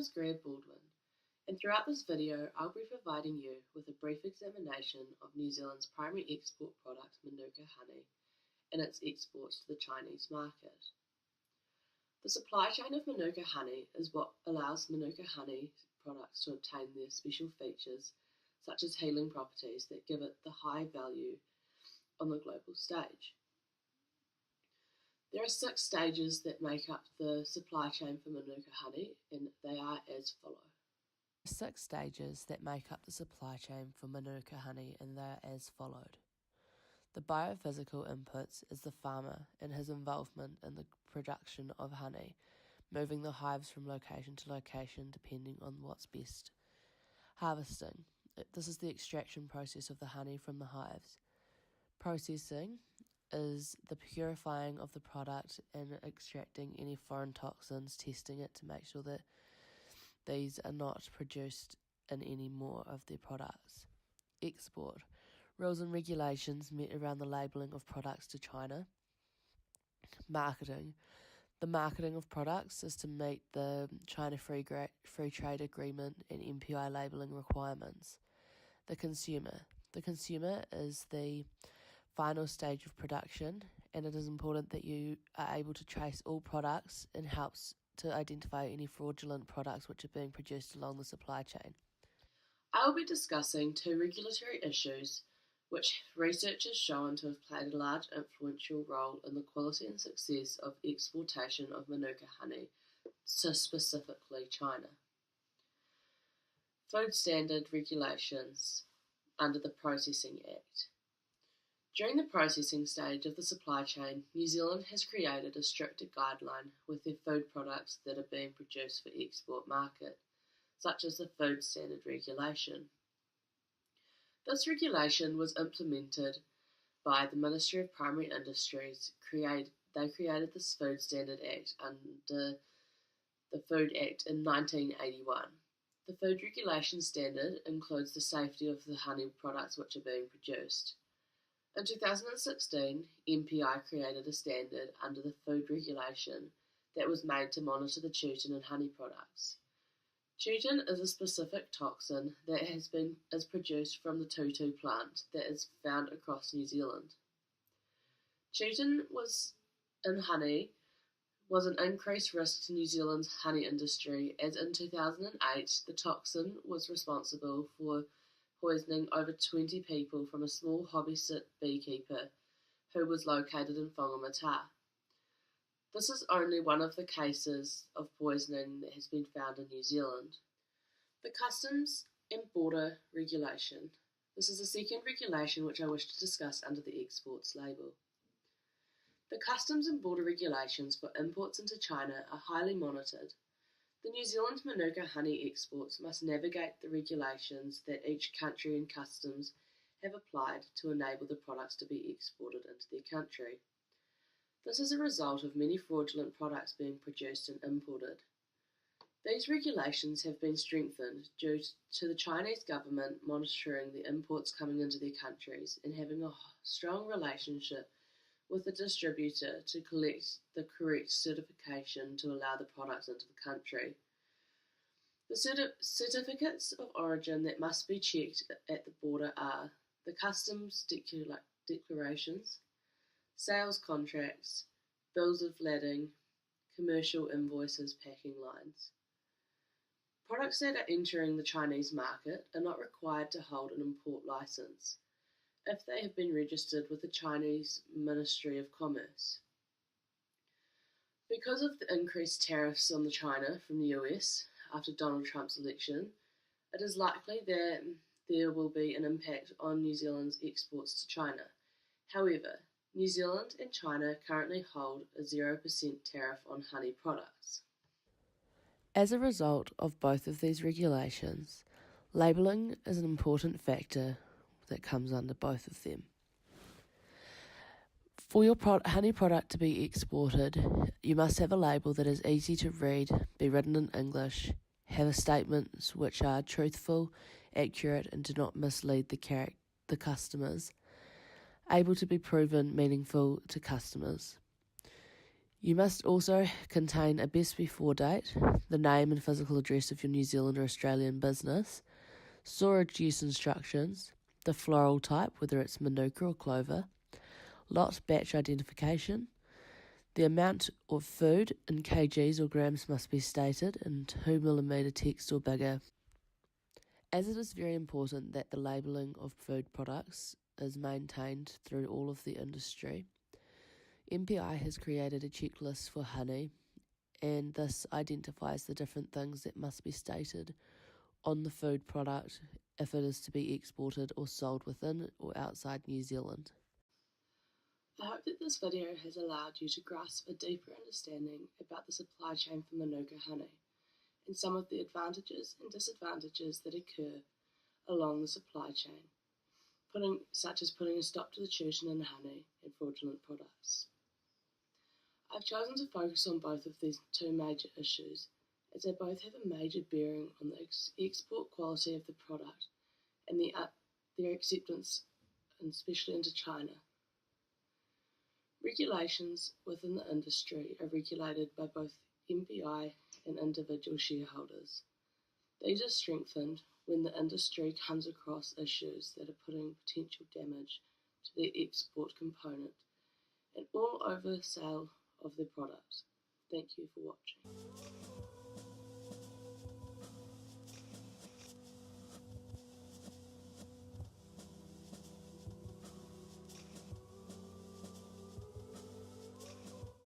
is Greg Baldwin, and throughout this video I'll be providing you with a brief examination of New Zealand's primary export product, Manuka Honey, and its exports to the Chinese market. The supply chain of Manuka Honey is what allows Manuka Honey products to obtain their special features, such as healing properties that give it the high value on the global stage. There are 6 stages that make up the supply chain for Manuka Honey, and they are as follow. 6 stages that make up the supply chain for Manuka Honey, and they are as followed. The biophysical inputs is the farmer and his involvement in the production of honey, moving the hives from location to location depending on what's best. Harvesting. This is the extraction process of the honey from the hives. Processing is the purifying of the product and extracting any foreign toxins, testing it to make sure that these are not produced in any more of their products. Export. Rules and regulations met around the labelling of products to China. Marketing. The marketing of products is to meet the China Free Trade Agreement and MPI labelling requirements. The consumer. The consumer is the final stage of production, and it is important that you are able to trace all products and helps to identify any fraudulent products which are being produced along the supply chain. I will be discussing 2 regulatory issues which research has shown to have played a large influential role in the quality and success of exportation of Manuka Honey to specifically China. Food standard regulations under the Processing Act. During the processing stage of the supply chain, New Zealand has created a stricter guideline with their food products that are being produced for export market, such as the Food Standard Regulation. This regulation was implemented by the Ministry of Primary Industries. They created this Food Standard Act under the Food Act in 1981. The food regulation standard includes the safety of the honey products which are being produced. In 2016, MPI created a standard under the food regulation that was made to monitor the Tuten in honey products. Tuten is a specific toxin that is produced from the tutu plant that is found across New Zealand. Tuten in honey was an increased risk to New Zealand's honey industry, as in 2008 the toxin was responsible for poisoning over 20 people from a small hobbyist beekeeper who was located in Whangamata. This is only one of the cases of poisoning that has been found in New Zealand. The Customs and Border Regulation. This is the second regulation which I wish to discuss under the Exports label. The Customs and Border Regulations for imports into China are highly monitored. The New Zealand Manuka Honey exports must navigate the regulations that each country and customs have applied to enable the products to be exported into their country. This is a result of many fraudulent products being produced and imported. These regulations have been strengthened due to the Chinese government monitoring the imports coming into their countries and having a strong relationship with the distributor to collect the correct certification to allow the products into the country. The certificates of origin that must be checked at the border are the customs declarations, sales contracts, bills of lading, commercial invoices, packing lines. Products that are entering the Chinese market are not required to hold an import license if they have been registered with the Chinese Ministry of Commerce. Because of the increased tariffs on China from the US after Donald Trump's election, it is likely that there will be an impact on New Zealand's exports to China. However, New Zealand and China currently hold a 0% tariff on honey products. As a result of both of these regulations, labelling is an important factor that comes under both of them. For your honey product to be exported, you must have a label that is easy to read, be written in English, have statements which are truthful, accurate, and do not mislead the customers, able to be proven meaningful to customers. You must also contain a best before date, the name and physical address of your New Zealand or Australian business, storage use instructions, the floral type, whether it's Manuka or clover, lot batch identification. The amount of food in kgs or grams must be stated in 2mm text or bigger. As it is very important that the labelling of food products is maintained through all of the industry, MPI has created a checklist for honey, and this identifies the different things that must be stated on the food product if it is to be exported or sold within or outside New Zealand. I hope that this video has allowed you to grasp a deeper understanding about the supply chain for Manuka honey and some of the advantages and disadvantages that occur along the supply chain, such as putting a stop to the tuition in honey and fraudulent products. I've chosen to focus on both of these two major issues as they both have a major bearing on the export quality of the product and their acceptance, and especially into China. Regulations within the industry are regulated by both MPI and individual shareholders. These are strengthened when the industry comes across issues that are putting potential damage to the export component and all over sale of their product. Thank you for watching.